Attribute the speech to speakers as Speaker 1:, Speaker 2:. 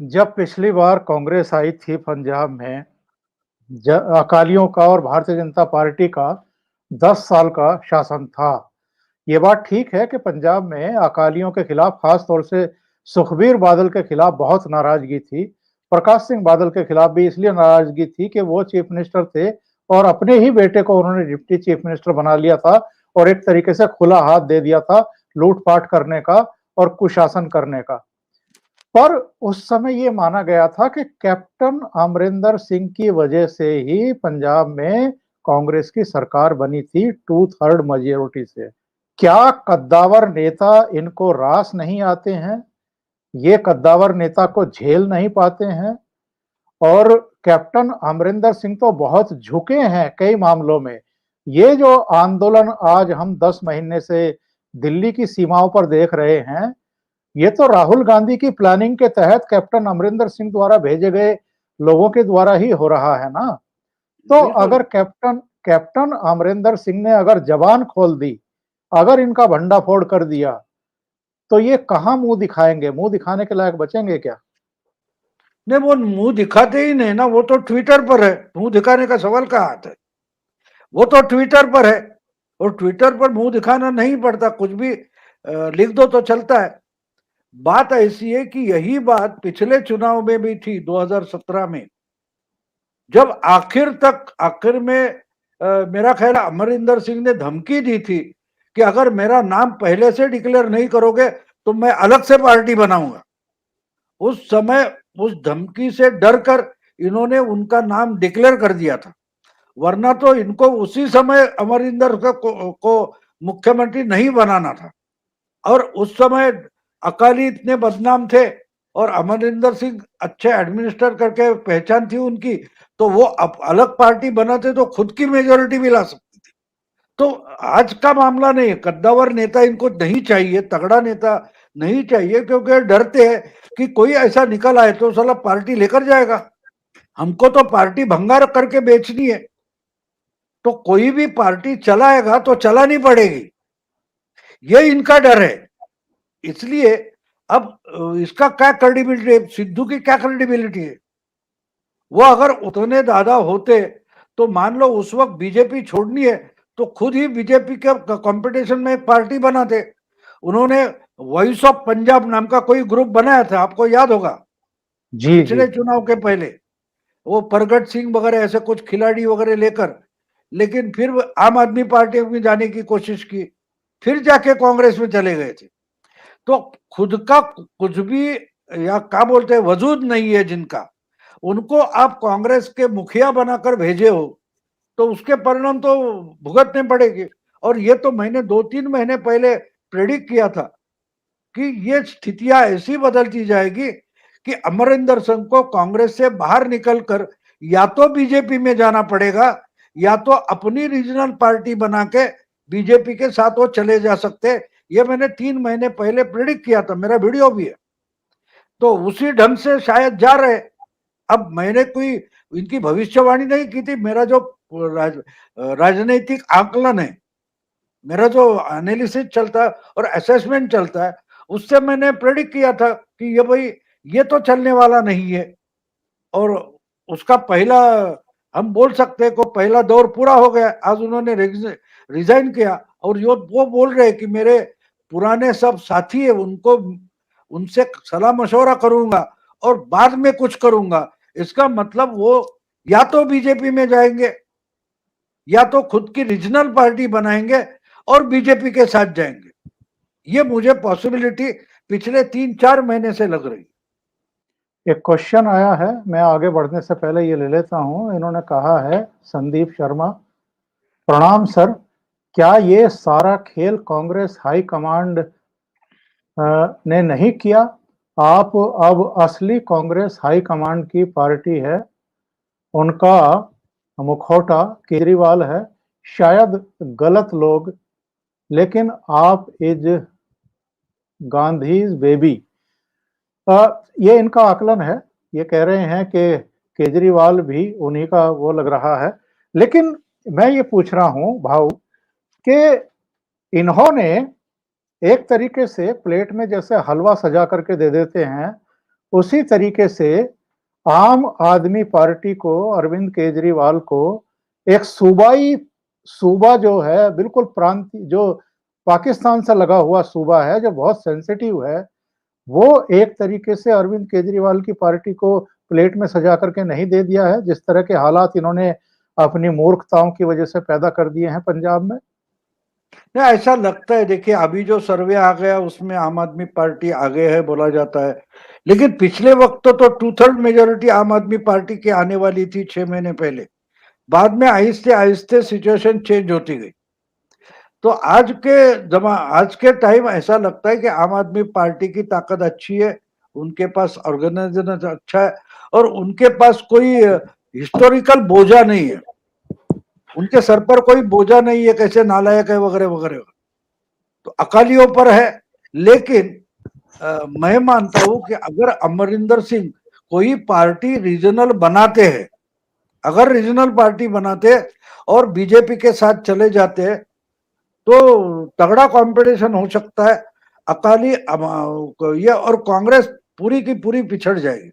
Speaker 1: जब पिछली बार कांग्रेस आई थी पंजाब में, अकालियों का और भारतीय जनता पार्टी का 10 साल का शासन था। ये बात ठीक है कि पंजाब में अकालियों के खिलाफ, खास तौर से सुखबीर बादल के खिलाफ बहुत नाराजगी थी। प्रकाश सिंह बादल के खिलाफ भी इसलिए नाराजगी थी कि वो चीफ मिनिस्टर थे और अपने ही बेटे को उन्होंने डिप्टी चीफ मिनिस्टर बना लिया था और एक तरीके से खुला हाथ दे दिया था लूटपाट करने का और कुशासन करने का। पर उस समय ये माना गया था कि कैप्टन अमरिंदर सिंह की वजह से ही पंजाब में कांग्रेस की सरकार बनी थी 2/3 मेजोरिटी से। क्या कद्दावर नेता इनको रास नहीं आते हैं? ये कद्दावर नेता को झेल नहीं पाते हैं? और कैप्टन अमरिंदर सिंह तो बहुत झुके हैं कई मामलों में। ये जो आंदोलन आज हम 10 महीने से दिल्ली की सीमाओं पर देख रहे हैं, ये तो राहुल गांधी की प्लानिंग के तहत कैप्टन अमरिंदर सिंह द्वारा भेजे गए लोगों के द्वारा ही हो रहा है ना। तो
Speaker 2: बिल्कुल।
Speaker 1: अगर कैप्टन कैप्टन अमरिंदर सिंह ने अगर जबान खोल दी, अगर इनका भंडाफोड़ कर दिया, तो ये कहां मुंह दिखाएंगे? मुंह दिखाने के लायक बचेंगे क्या?
Speaker 2: नहीं, वो मुंह दिखाते ही नहीं ना, वो तो ट्विटर पर है। मुंह दिखाने का सवाल कहाँ आता है? वो तो ट्विटर पर है और ट्विटर पर मुंह दिखाना नहीं पड़ता, कुछ भी लिख दो तो चलता है। बात ऐसी है कि यही बात पिछले चुनाव में भी थी 2017 में, जब आखिर में मेरा ख्याल अमरिंदर सिंह ने धमकी दी थी कि अगर मेरा नाम पहले से डिक्लेयर नहीं करोगे तो मैं अलग से पार्टी बनाऊंगा। उस समय उस धमकी से डर कर इन्होंने उनका नाम डिक्लेयर कर दिया था, वरना तो इनको उसी समय अमरिंदर को मुख्यमंत्री नहीं बनाना था। और उस समय अकाली इतने बदनाम थे और अमरिंदर सिंह अच्छे एडमिनिस्टर करके पहचान थी उनकी, तो वो अलग पार्टी बनाते तो खुद की मेजोरिटी भी ला सकती थी। तो आज का मामला नहीं है, कद्दावर नेता इनको नहीं चाहिए, तगड़ा नेता नहीं चाहिए, क्योंकि डरते हैं कि कोई ऐसा निकल आए तो साला पार्टी लेकर जाएगा। हमको तो पार्टी भंगार करके बेचनी है, तो कोई भी पार्टी चलाएगा तो चलानी पड़ेगी, ये इनका डर है। इसलिए अब इसका क्या क्रेडिबिलिटी है, सिद्धू की क्या क्रेडिबिलिटी है? वो अगर उतने दादा होते तो मान लो उस वक्त बीजेपी छोड़नी है तो खुद ही बीजेपी के कंपटीशन में एक पार्टी बनाते। उन्होंने वॉइस ऑफ पंजाब नाम का कोई ग्रुप बनाया था, आपको याद होगा,
Speaker 1: जी जी।
Speaker 2: पिछले चुनाव के पहले। वो प्रगट सिंह वगैरह ऐसे कुछ खिलाड़ी वगैरह लेकर, लेकिन फिर आम आदमी पार्टी में जाने की कोशिश की, फिर जाके कांग्रेस में चले गए थे। तो खुद का कुछ भी, या क्या बोलते हैं, वजूद नहीं है जिनका, उनको आप कांग्रेस के मुखिया बनाकर भेजे हो तो उसके परिणाम तो भुगतने पड़ेंगे। और ये तो मैंने 2-3 महीने पहले प्रेडिक्ट किया था कि ये स्थितियां ऐसी बदलती जाएगी कि अमरिंदर सिंह को कांग्रेस से बाहर निकलकर या तो बीजेपी में जाना पड़ेगा या तो अपनी रीजनल पार्टी बना के बीजेपी के साथ वो चले जा सकते। ये मैंने 3 महीने पहले प्रेडिक्ट किया था, मेरा वीडियो भी है। तो उसी ढंग से शायद जा रहे। अब मैंने कोई इनकी भविष्यवाणी नहीं की थी, मेरा जो राजनीतिक आकलन है, मेरा जो एनालिसिस चलता है और असेसमेंट चलता है, उससे मैंने प्रेडिक्ट किया था कि ये भाई ये तो चलने वाला नहीं है। और उसका पहला, हम बोल सकते हैं को पहला दौर पूरा हो गया। आज उन्होंने रिजाइन किया और वो बोल रहे हैं कि मेरे पुराने सब साथी है, उनको उनसे सलाह मशवरा करूंगा और बाद में कुछ करूंगा। इसका मतलब वो या तो बीजेपी में जाएंगे या तो खुद की रीजनल पार्टी बनाएंगे और बीजेपी के साथ जाएंगे। ये मुझे पॉसिबिलिटी पिछले 3-4 महीने से लग रही।
Speaker 1: एक क्वेश्चन आया है, मैं आगे बढ़ने से पहले ये ले लेता हूं। इन्होंने कहा है, संदीप शर्मा, प्रणाम सर। क्या ये सारा खेल कांग्रेस हाई कमांड ने नहीं किया? आप अब असली कांग्रेस हाई कमांड की पार्टी है, उनका मुखौटा केजरीवाल है। शायद गलत लोग, लेकिन आप इज गांधीज बेबी। ये इनका आकलन है। ये कह रहे हैं कि केजरीवाल भी उन्हीं का वो लग रहा है। लेकिन मैं ये पूछ रहा हूं भाऊ कि इन्होंने एक तरीके से प्लेट में जैसे हलवा सजा करके दे देते हैं, उसी तरीके से आम आदमी पार्टी को, अरविंद केजरीवाल को एक सूबा जो है बिल्कुल प्रांतीय, जो पाकिस्तान से लगा हुआ सूबा है, जो बहुत सेंसिटिव है, वो एक तरीके से अरविंद केजरीवाल की पार्टी को प्लेट में सजा करके नहीं दे दिया है, जिस तरह के हालात इन्होंने अपनी मूर्खताओं की वजह से पैदा कर दिए हैं पंजाब में।
Speaker 2: नहीं, ऐसा लगता है, देखिए अभी जो सर्वे आ गया उसमें आम आदमी पार्टी आगे है बोला जाता है, लेकिन पिछले वक्त तो 2/3 मेजोरिटी आम आदमी पार्टी की आने वाली थी 6 महीने पहले। बाद में आहिस्ते आहिस्ते सिचुएशन चेंज होती गई। तो आज के टाइम ऐसा लगता है कि आम आदमी पार्टी की ताकत अच्छी है, उनके पास ऑर्गेनाइजेशन अच्छा है, और उनके पास कोई हिस्टोरिकल बोझा नहीं है, उनके सर पर कोई बोझा नहीं है कैसे नालायक है वगैरह वगैरह। तो अकालियों पर है, लेकिन मैं मानता हूं कि अगर अमरिंदर सिंह कोई पार्टी रीजनल बनाते हैं, अगर रीजनल पार्टी बनाते और बीजेपी के साथ चले जाते तो तगड़ा कंपटीशन हो सकता है। अकाली ये और कांग्रेस पूरी की पूरी पिछड़ जाएगी।